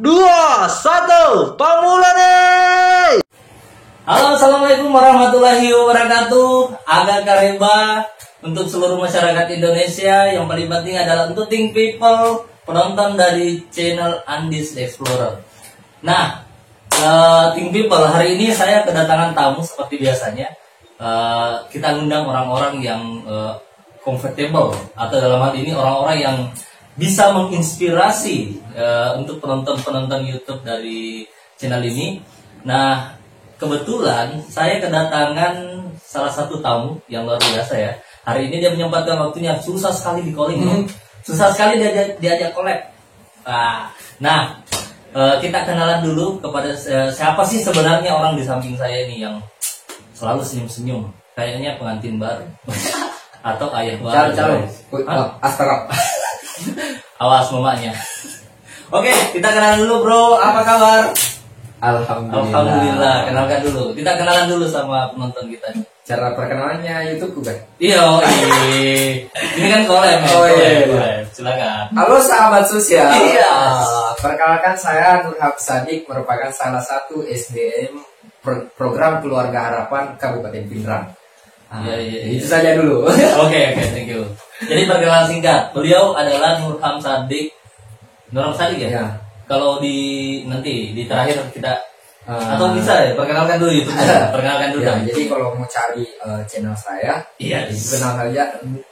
2, 1, pamula nih. Halo, assalamualaikum warahmatullahi wabarakatuh. Aga kareba untuk seluruh masyarakat Indonesia. Yang paling penting adalah untuk Think People, penonton dari channel Andis Explorer. Nah, Think People, hari ini saya kedatangan tamu seperti biasanya. Kita ngundang orang-orang yang comfortable, atau dalam hal ini orang-orang yang bisa menginspirasi untuk penonton-penonton YouTube dari channel ini. Nah, kebetulan saya kedatangan salah satu tamu yang luar biasa ya. Hari ini dia menyempatkan waktunya, susah sekali di calling, susah sekali diajak collab. Nah, kita kenalan dulu kepada siapa sih sebenarnya orang di samping saya ini yang selalu senyum-senyum. Kayaknya pengantin baru atau ayah baru. Astrap. Awas mamanya. Oke, kita kenalan dulu bro. Apa kabar? Alhamdulillah. Kenalkan dulu. Kita kenalan dulu sama penonton kita. Cara perkenalannya YouTube kan? Iya. Ini kan collab. Iya. Silakan. Halo sahabat sosial. Iya. Perkenalkan saya Nurham Sadik, merupakan salah satu SDM program Keluarga Harapan Kabupaten Pindrang. Iya. Itu saja dulu. Oke, thank you. Jadi perkenalan singkat, beliau adalah Nurham Sadik. Nurham Sadik ya? Ya. Kalau nanti di terakhir kita atau bisa ya perkenalkan dulu YouTube. Perkenalkan dulu. Ya, jadi kalau mau cari channel saya, Iya, kenal saja,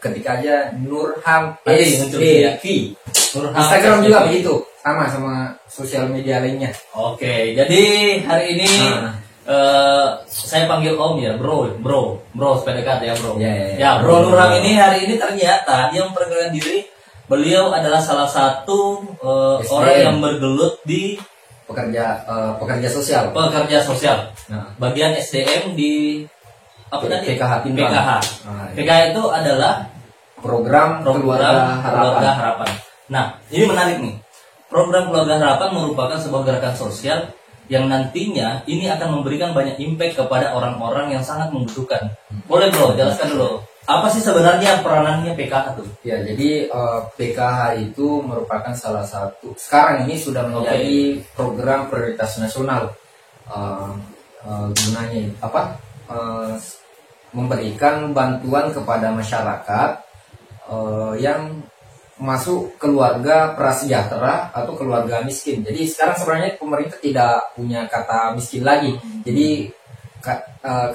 ketik aja Nurham nanti muncul ya. Nurham. Instagram juga begitu, sama sosial media lainnya. Oke, jadi hari ini saya panggil Om ya, bro, sepedekat ya bro. Ya, Bro Nurham ini hari ini ternyata dia memperkenalkan diri. Beliau adalah salah satu orang yang bergelut di pekerja sosial. Bagian SDM di apa tadi? PKH Pindrang. PKH itu adalah program Keluarga Harapan. Nah, ini menarik nih. Program Keluarga Harapan merupakan sebuah gerakan sosial yang nantinya ini akan memberikan banyak impact kepada orang-orang yang sangat membutuhkan. Boleh bro, jelaskan dulu. Apa sih sebenarnya peranannya PKH tuh? Ya, jadi PKH itu merupakan salah satu, sekarang ini sudah menjadi program prioritas nasional. Gunanya apa? Memberikan bantuan kepada masyarakat yang masuk keluarga prasejahtera atau keluarga miskin. Jadi sekarang sebenarnya pemerintah tidak punya kata miskin lagi. Jadi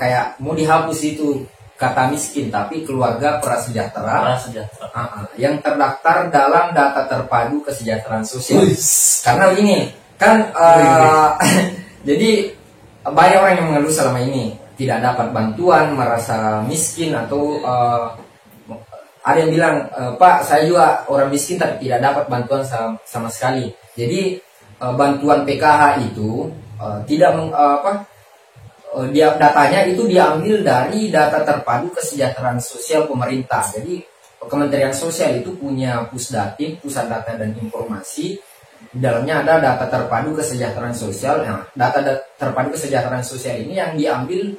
kayak mau dihapus itu kata miskin, tapi keluarga prasejahtera yang terdaftar dalam data terpadu kesejahteraan sosial. Karena begini kan, jadi banyak orang yang mengeluh selama ini tidak dapat bantuan, merasa miskin, atau ada yang bilang, Pak, saya juga orang miskin tapi tidak dapat bantuan sama sekali. Jadi bantuan PKH itu datanya itu diambil dari data terpadu kesejahteraan sosial pemerintah. Jadi Kementerian Sosial itu punya Pusdatin, Pusat Data dan Informasi. Di dalamnya ada data terpadu kesejahteraan sosial. Nah, data terpadu kesejahteraan sosial ini yang diambil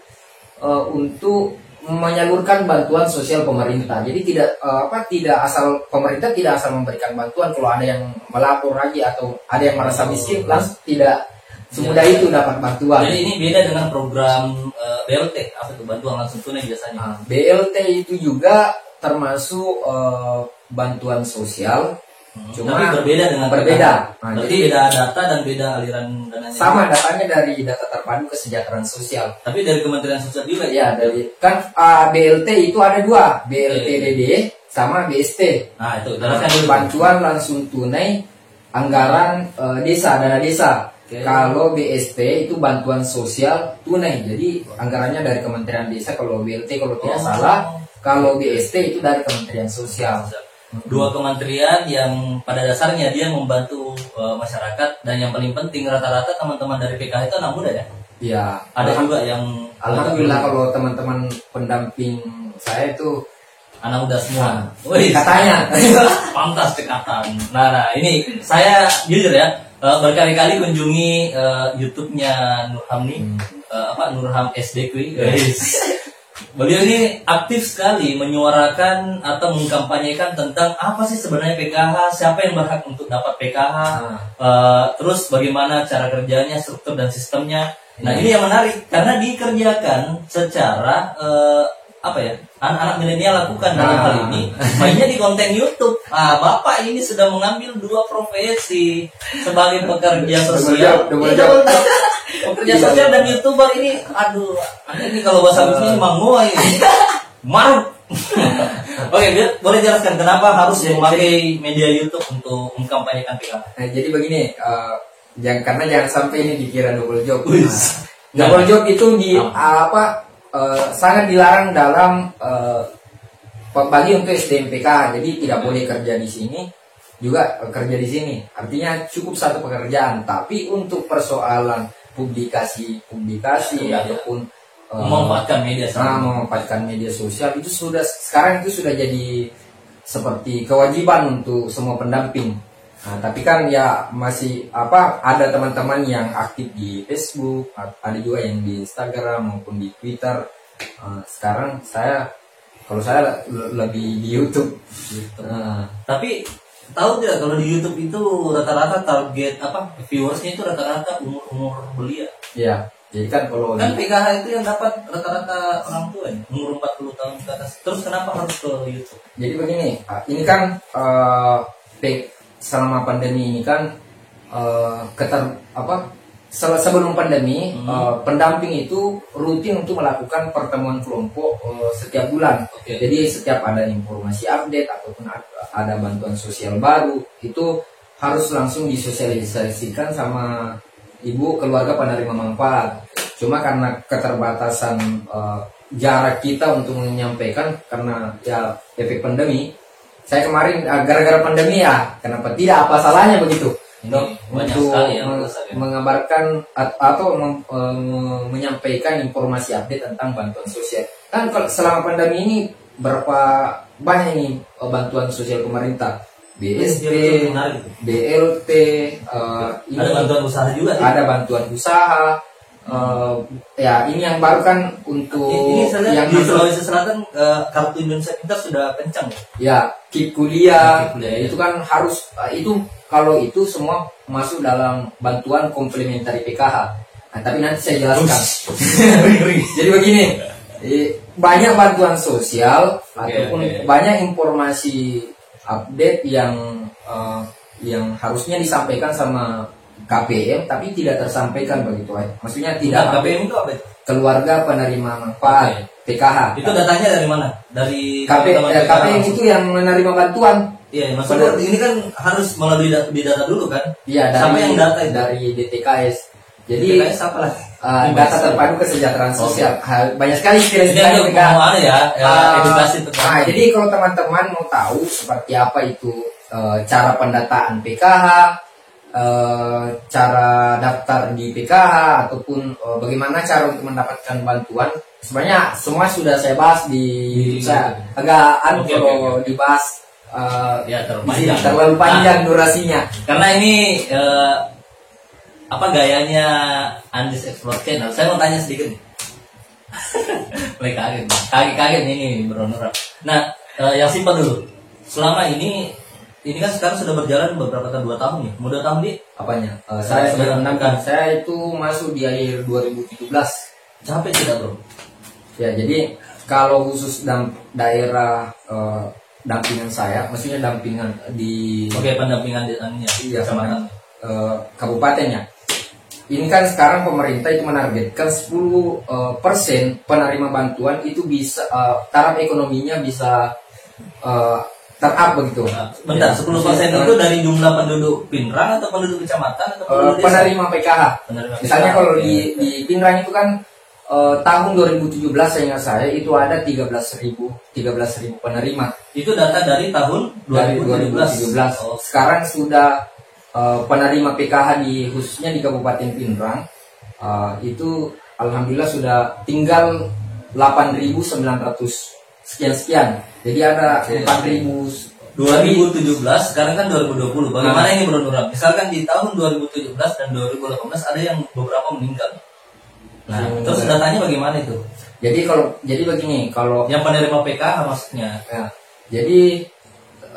untuk menyalurkan bantuan sosial pemerintah. Jadi tidak asal pemerintah tidak asal memberikan bantuan. Kalau ada yang melapor lagi atau ada yang merasa miskin, langsung tidak semudah itu dapat bantuan. Jadi ini beda dengan program BLT, apa itu bantuan langsung tunai biasanya. BLT itu juga termasuk bantuan sosial, tapi berbeda dengan berbeda. Jadi beda data dan beda aliran dananya. Sama, datanya dari data terpadu kesejahteraan sosial. Tapi dari Kementerian Sosial juga ya. Dari kan BLT itu ada dua, BLT DD sama BST. Nah itu jelaskan dulu. Bantuan langsung tunai anggaran desa, dana desa. Kalau BST itu bantuan sosial tunai, jadi anggarannya dari Kementerian Desa. Kalau BLT kalau tidak salah, kalau BST itu dari Kementerian Sosial. Dua kementerian yang pada dasarnya dia membantu masyarakat, dan yang paling penting rata-rata teman-teman dari PKH itu anak muda ya. Iya. Ada juga yang alhamdulillah kalau teman-teman pendamping saya itu anak muda semua. Katanya pantas dekatan. Nah ini saya jujur ya, berkali-kali kunjungi YouTube-nya Nurham nih, Nurham SDQ. beliau ini aktif sekali menyuarakan atau mengkampanyekan tentang apa sih sebenarnya PKH, siapa yang berhak untuk dapat PKH, terus bagaimana cara kerjanya, struktur dan sistemnya. Nah ini yang menarik karena dikerjakan secara apa ya, anak-anak milenial lakukan dalam hal ini mainnya di konten YouTube. Bapak ini sudah mengambil dua profesi sebagai pekerja sosial, pekerja sosial dan YouTuber ini. Aduh, ini kalau bahasa ini mangua ini maruk. Oke, boleh jelaskan kenapa harus memakai media YouTube untuk mengkampanyekan PKH? Nah, jadi begini, karena jangan sampai ini dikira double job. Double job itu sangat dilarang dalam bagi untuk SDM PKH. Jadi tidak boleh kerja di sini juga kerja di sini. Artinya cukup satu pekerjaan. Tapi untuk persoalan publikasi ataupun memanfaatkan media sosial itu sekarang sudah jadi seperti kewajiban untuk semua pendamping. Nah, tapi kan ya masih ada teman-teman yang aktif di Facebook, ada juga yang di Instagram maupun di Twitter. Sekarang kalau saya lebih di YouTube. Tapi tahu tidak kalau di YouTube itu rata-rata target viewersnya itu rata-rata umur belia. Iya. Jadi kan kalau PKH itu yang dapat rata-rata orang tua ya, umur 40 tahun ke atas. Terus kenapa harus ke YouTube? Jadi begini, ini kan selama pandemi ini kan sebelum pandemi pendamping itu rutin untuk melakukan pertemuan kelompok setiap bulan. Jadi setiap ada informasi update ataupun ada bantuan sosial baru itu harus langsung disosialisasikan sama ibu keluarga penerima manfaat. Cuma karena keterbatasan jarak kita untuk menyampaikan karena ya efek pandemi. Saya kemarin gara-gara pandemi ya, kenapa tidak, apa salahnya begitu untuk mengabarkan atau menyampaikan informasi update tentang bantuan sosial. Kan selama pandemi ini berapa banyak nih bantuan sosial pemerintah, BSP, BLT, ada bantuan usaha juga. Ada bantuan usaha. Ya ini yang baru kan untuk ini yang di Sulawesi Selatan kartu Indonesia Pintar sudah kencang ya. KIP kuliah itu kan harus itu kalau itu semua masuk dalam bantuan komplementari PKH. Nah, tapi nanti saya jelaskan. Jadi begini, banyak bantuan sosial ataupun banyak informasi update yang harusnya disampaikan sama KPM tapi tidak tersampaikan begitu aja. Maksudnya tidak. KPM itu apa? Keluarga penerima manfaat PKH. Itu datanya dari mana? Dari KPM itu yang menerima bantuan. Iya, maksudnya ini kan harus melalui data dulu kan? Iya, sama yang data itu? Dari DTKS. Jadi DTKS apa lah? Data terpadu kesejahteraan sosial. Banyak sekali istilah-istilah edukasi itu. Nah, jadi kalau teman-teman mau tahu seperti apa itu cara pendataan PKH, cara daftar di PKH ataupun bagaimana cara untuk mendapatkan bantuan, sebenarnya semua sudah saya bahas di saya agak kalau dibahas terlalu panjang durasinya karena ini gayanya Andis Explore Channel. Saya mau tanya sedikit nih. Mulai kaget ini Bro Nur. Nah, yang simpel dulu. Selama ini kan sekarang sudah berjalan beberapa tahun, 2 tahun nih. Mau 2 tahun di apanya? Saya sudah menangkan. Saya itu masuk di akhir 2017. Capek tidak bro? Ya jadi kalau khusus daerah dampingan saya, maksudnya dampingan di. Pendampingan di iya, kabupatennya. Ini kan sekarang pemerintah itu menargetkan 10% penerima bantuan itu bisa taraf ekonominya bisa terap begitu. Bentar, 10% itu dari jumlah penduduk Pinrang atau penduduk kecamatan atau penerima PKH. Misalnya kalau di Pinrang itu kan tahun 2017 saya itu ada 13.000 penerima. Itu data dari tahun 2017. Sekarang sudah penerima PKH khususnya di Kabupaten Pinrang itu alhamdulillah sudah tinggal 8.900 sekian. Jadi ada 4.000 2017, sekarang kan 2020. Bagaimana ini Bro Nurab? Misalkan di tahun 2017 dan 2018 ada yang beberapa meninggal. Nah, terus datanya bagaimana itu? Jadi begini, kalau Yang penerima PKH maksudnya. ya, jadi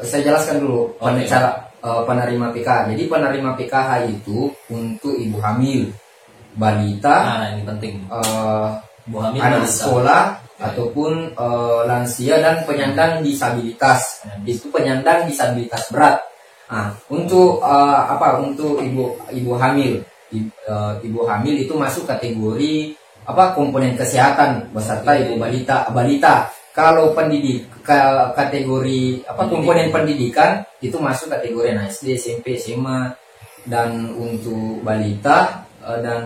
saya jelaskan dulu Oke. cara penerima PKH. Jadi penerima PKH itu untuk ibu hamil, balita, Nah, ini penting. Bu hamil anak balita. sekolah Oke. ataupun lansia dan penyandang disabilitas. Itu penyandang disabilitas berat. Nah, untuk untuk ibu hamil, ibu hamil itu masuk kategori komponen kesehatan beserta ibu balita. Kalau kategori komponen pendidikan itu masuk kategori SD, SMP, SMA, dan untuk balita dan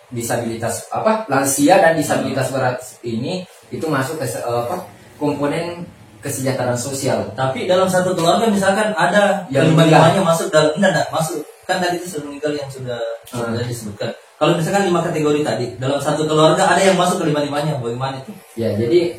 disabilitas lansia dan disabilitas berat ini itu masuk ke komponen kesejahteraan sosial. Tapi dalam satu keluarga misalkan ada Yang lima-limanya masuk dalam enggak masuk. Kan tadi itu sudah meninggal yang sudah disebutkan. Kalau misalkan 5 kategori tadi, dalam satu keluarga ada yang masuk ke lima-limanya, bagaimana itu? Ya, jadi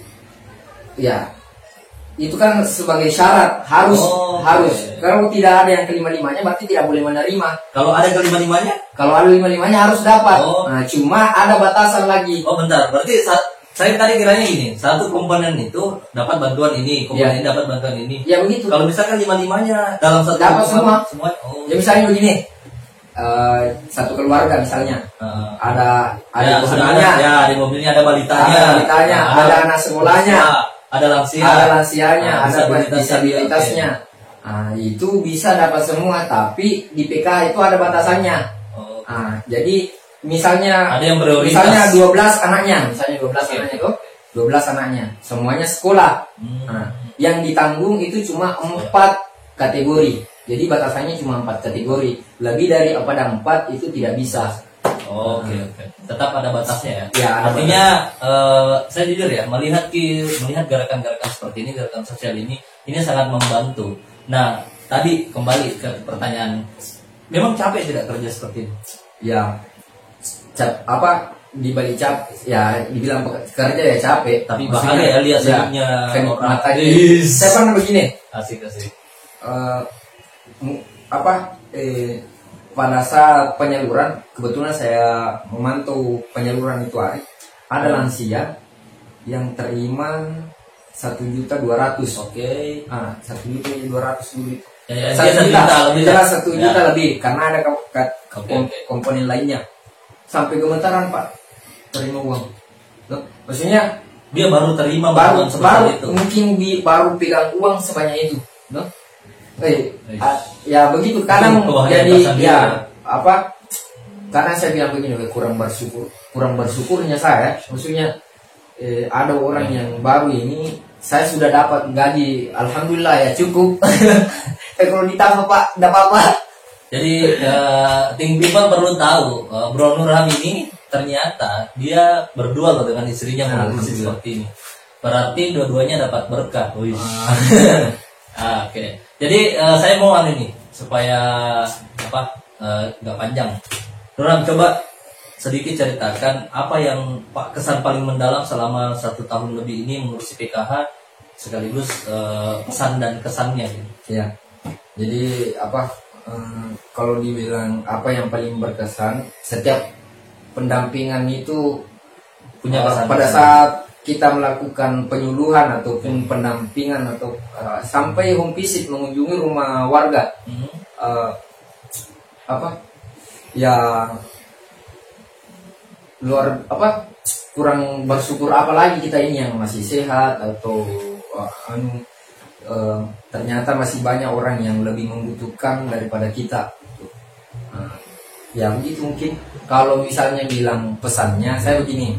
itu kan sebagai syarat harus. Oke. Kalau tidak ada yang kelima-limanya berarti tidak boleh menerima. Kalau ada ke lima-limanya? Kalau ada lima-limanya harus dapat. Oh. Nah, cuma ada batasan lagi. Oh bentar, berarti saya tadi kiranya ini, satu komponen itu dapat bantuan ini, komponen ini dapat bantuan ini. Ya begitu. Kalau misalkan lima-limanya dalam satu Dapat semua. Oh. Ya misalnya begini, satu keluarga misalnya ada Ya, ibu sudah hamilnya, ada, ya di mobilnya ada balitanya, ada anak sekolahnya, ada lansia, ada lansianya, ada disabilitasnya. disabilitasnya. Nah, itu bisa dapat semua, tapi di PKH itu ada batasannya. Oh. Nah, jadi misalnya Ada yang prioritas. misalnya 12 anaknya, misalnya 12 Oke. anaknya tuh, 12 anaknya, semuanya sekolah. Hmm. Nah, yang ditanggung itu cuma 4 kategori. Jadi batasannya cuma 4 kategori. Lebih dari 4 itu tidak bisa. Oke. Tetap ada batasnya ya. Ya, ada Artinya saya jujur ya melihat gerakan-gerakan seperti ini, gerakan sosial ini sangat membantu. Nah, tadi kembali ke pertanyaan, memang capek tidak kerja seperti ini? Ya, dibalik ya dibilang kerja ya capek. Tapi Maksudnya, bahagia ya lihat senyumnya orang. makanya Is. saya pernah begini. Asik. Pada saat penyaluran, kebetulan saya memantau penyaluran itu ada lansia yang terima 1.200.000. Oke. 1.200.000 dulu. Ya, 1 juta lebih, jelas 1 Ya. juta lebih karena ada Oke. komponen lainnya. Sampai gemetaran Pak terima uang. Loh, maksudnya Dia baru terima baru bantuan sebesar itu. mungkin baru pegang uang sebanyak itu, no? Ya begitu kadang Kebahagiaan jadi tersendiri. karena saya bilang begini, kurang bersyukurnya saya, maksudnya ada orang yang baru ini saya sudah dapat gaji, alhamdulillah ya cukup. Kalau ditambah Pak, tidak apa-apa. Jadi Think People perlu tahu Bro Nurham ini ternyata dia berdua loh dengan istrinya mengurusi seperti ini. Berarti dua-duanya dapat berkah. Oke. Jadi saya mau nih supaya nggak panjang. Nurham coba sedikit ceritakan apa yang kesan paling mendalam selama 1 tahun lebih ini mengurusi PKH, sekaligus pesan dan kesannya. Ya. Jadi kalau dibilang apa yang paling berkesan, setiap pendampingan itu Punya kesan. pada saat kita melakukan penyuluhan ataupun pendampingan atau sampai home visit mengunjungi rumah warga, ya kurang bersyukur apalagi kita ini yang masih sehat atau ternyata masih banyak orang yang lebih membutuhkan daripada kita. Ya begitu mungkin. Kalau misalnya bilang pesannya, saya begini,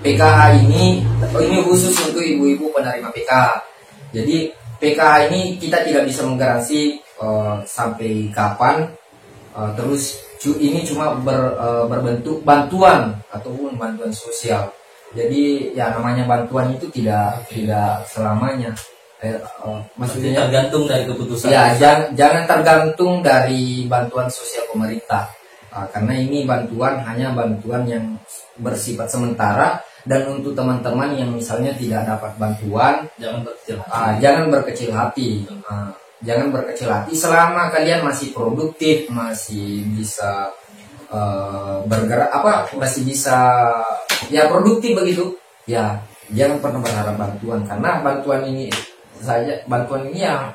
PKH ini khusus untuk ibu-ibu penerima PKH. Jadi PKH ini kita tidak bisa menggaransi sampai kapan. Terus ini cuma berbentuk bantuan ataupun bantuan sosial. Jadi ya namanya bantuan itu tidak selamanya. Maksudnya tergantung dari keputusan. ya jangan tergantung dari bantuan sosial pemerintah. Karena ini hanya bantuan yang bersifat sementara, dan untuk teman-teman yang misalnya tidak dapat bantuan, Jangan berkecil hati. jangan berkecil hati. Jangan berkecil hati selama kalian masih produktif, masih bisa bergerak, masih bisa ya produktif begitu. ya jangan pernah berharap bantuan, karena bantuan ini ya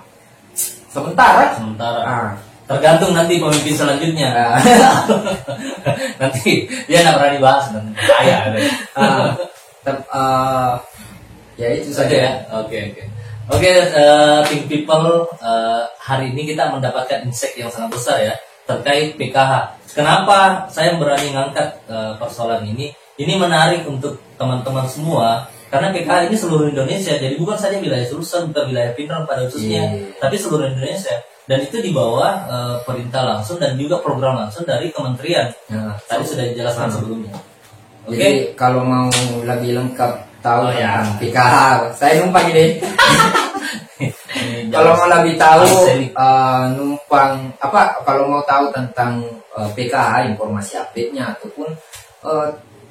sementara. Ah. Tergantung nanti pemimpin selanjutnya. Nanti dia nggak pernah dibahas dan kaya. Ya itu saja ya. Oke. Think People, hari ini kita mendapatkan insight yang sangat besar ya terkait PKH. Kenapa saya berani ngangkat persoalan ini? Ini menarik untuk teman-teman semua karena PKH ini seluruh Indonesia. Jadi bukan saja wilayah Sulsel, bukan wilayah Pinrang pada khususnya, tapi seluruh Indonesia. Dan itu di bawah perintah langsung dan juga program langsung dari kementerian. Tadi sudah dijelaskan sebelumnya. Jadi kalau mau lebih lengkap tahu tentang PKH, saya numpang ini. Kalau mau lebih tahu numpang apa? Kalau mau tahu tentang PKH, informasi update-nya ataupun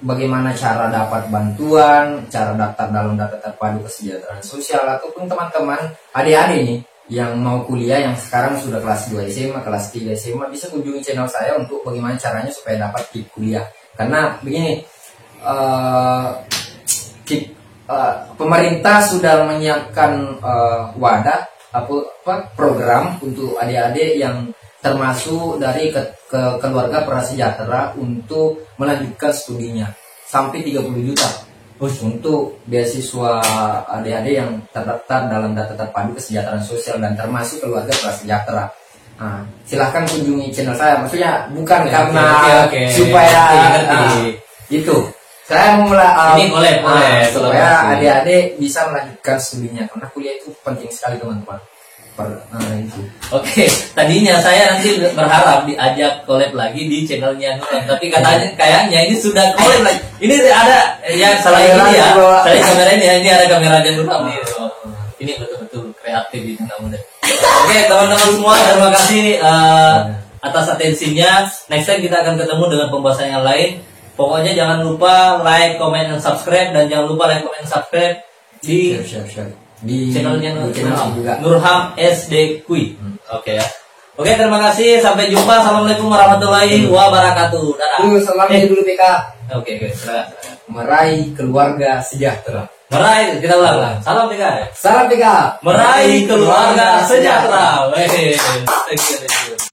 bagaimana cara dapat bantuan, cara daftar dalam data terpadu kesejahteraan sosial, ataupun teman-teman adik-adik nih yang mau kuliah, yang sekarang sudah kelas 2 SMA, kelas 3 SMA, bisa kunjungi channel saya untuk bagaimana caranya supaya dapat kip kuliah. Karena begini, pemerintah sudah menyiapkan wadah program untuk adik-adik yang termasuk dari keluarga prasejahtera untuk melanjutkan studinya sampai 30 juta. Untuk beasiswa adik-adik yang terdaftar dalam data terpadu kesejahteraan sosial dan termasuk keluarga prasejahtera. Nah, silahkan kunjungi channel saya. Maksudnya bukan karena supaya itu. Saya mau supaya adik-adik bisa melanjutkan studinya karena kuliah itu penting sekali teman-teman. Itu. Tadinya saya nanti berharap diajak collab lagi di channelnya Nurham, tapi kayaknya ini sudah collab lagi. Ini ada yang salah ini ya. Saya kamera ini ada kameranya Nurham nih. Ini betul-betul kreatif di tengah muda. Teman-teman semua, terima kasih atas atensinya. Next time kita akan ketemu dengan pembahasan yang lain. Pokoknya jangan lupa like, comment, dan subscribe, dan jangan lupa like, comment, dan subscribe di channelnya Nurham SD Kui. Oke, terima kasih. Sampai jumpa. Assalamualaikum warahmatullahi wabarakatuh. Dadah. Selamat dulu PK. Oke. Meraih keluarga sejahtera. Meraih, kita ulang. Salam PK. Salam PK. Meraih keluarga sejahtera. Thank you.